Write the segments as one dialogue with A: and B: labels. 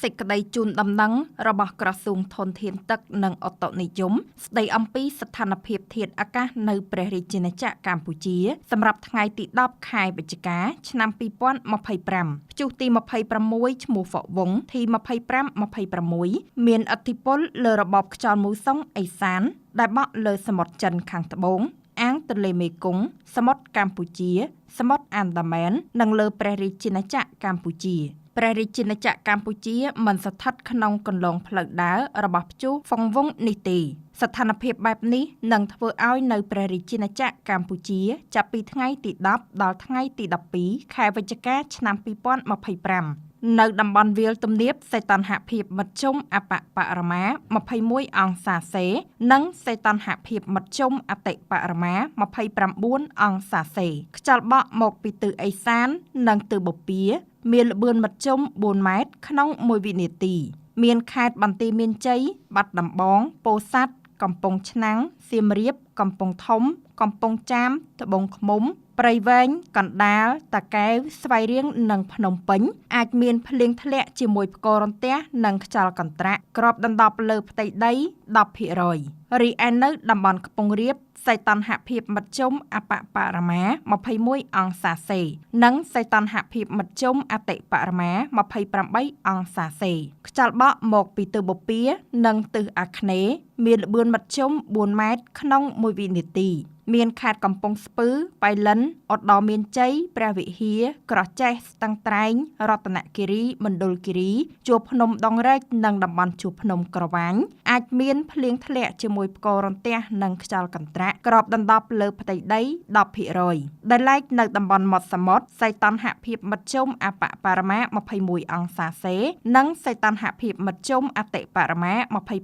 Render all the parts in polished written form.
A: សេចក្តីជូនដំណឹងរបស់ក្រសួងធនធានទឹកនិងឧតុនិយមស្តីអំពីស្ថានភាពធាតុអាកាសនៅព្រះរាជាណាចក្រកម្ពុជាសម្រាប់ថ្ងៃទី10ខែវិច្ឆិកាឆ្នាំ2025ព្យុះទី26ឈ្មោះហ្វក់វងទី2526មានឥទ្ធិពលលើរបបខ្យល់មូសុងអេសានដែលបក់លើសមុទ្រចិនខាងត្បូងអាងទន្លេមេគង្គសមុទ្រកម្ពុជាសមុទ្រអានដាមែននិងលើព្រះរាជាណាចក្រកម្ពុជាព្រះរាជាណាចក្រកម្ពុជាមិនស្ថិតក្នុងគន្លងផ្លូវដើររបស់ព្យុះហ្វុងវងនេះទេស្ថានភាពបែបនេះនឹងធ្វើឲ្យនៅព្រះរាជាណាចក្រកម្ពុជាចាប់ពីថ្ងៃទី10ដល់ថ្ងៃទី12ខែវិច្ឆិកាឆ្នាំ2025នៅតំបន់វាលទំនាបសីតុណ្ហភាពមធ្យមអបបរមា21អង្សាសេនិងសីតុណ្ហភាពមធ្យមអតិបរមា29អង្សាសេខ្យល់បក់មកពីទិសឦសាននិងទិសបូព៌ាមានល្បឿនមធ្យម4ម៉ែត្រក្នុង1វិនាទីមានខេត្តបន្ទាយមានជ័យបាត់ដំបងពោធិ៍សាត់កំពង់ឆ្នាំងសៀមរាបកំពង់ធំកំពង់ចាមត្បូងឃ្មុំព្រៃវែងកណ្ដាលតាកែវស្វាយរៀងនិងភ្នំពេញអាចមានភ្លៀងធ្លាក់ជាមួយផ្គររន្ទះនិងខ្យល់កន្ត្រាក់គ្របដណ្ដប់លើផ្ទៃដី 10% រីឯនៅតំបន់ខ្ពង់រាបសីតុណ្ហភាពមធ្យមអបបរមា21អង្សាសេនិងសីតុណ្ហភាពមធ្យមអតិបរមា28អង្សាសេខ្យល់បក់មកពីទិសបូព៌ានិងទិសអាគ្នេយ៍មានល្បឿនមធ្យម4ម៉ែត្រក្នុង1វិនាទីមានខេត្តកំពង់ស្ពឺបៃលិនឧត្តរមានជ័យព្រះវិហារក្រចេះស្ទឹងត្រែងរតនគិរីមណ្ឌលគិរីជួរភ្នំដងរែកនិងតំបន់ជួរភ្នំក្រវាញអាចមានភ្លៀងធ្លាក់ជាមួយផ្គររន្ទះនិងខ្យល់កន្ត្រាក់គ្របដណ្ដប់លើផ្ទៃដី 10% ដែលឡែកនៅតំបន់មាត់សមុទ្រសីតុណ្ហភាពមធ្យមអបបរមា21អង្សាសេនិងសីតុណ្ហភាពមធ្យមអតិបរមា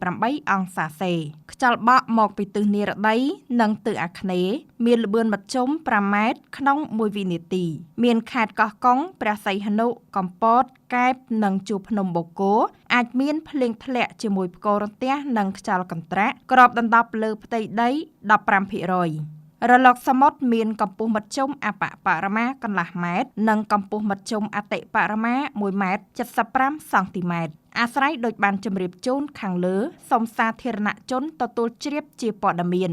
A: 28អង្សាសេខ្យល់បក់មកពីទិសនិរតីនិងទិសអាគ្នេយ៍មានល្បឿនមធ្យម5ម៉ែត្រក្នុង1វិនាទីមានខេត្តកោះកុងព្រះសីហនុកំពតកែបនិងជួរភ្នំបូកគោអាចមានភ្លៀងធ្លាក់ជាមួយផ្គររន្ទះនិងខ្យល់កន្ត្រាក់គ្របដណ្ដប់លើផ្ទៃដី 15% រលកសមុទ្រមានកម្ពស់មធ្យមអបបរមាកន្លះម៉ែត្រនិងកម្ពស់មធ្យមអតិបរមា1ម៉ែត្រ75សង់ទីម៉ែត្រអាស្រ័យដូចបានជម្រាបជូនខាងលើសូមសាធារណជនទទួលជ្រាបជាព័ត៌មាន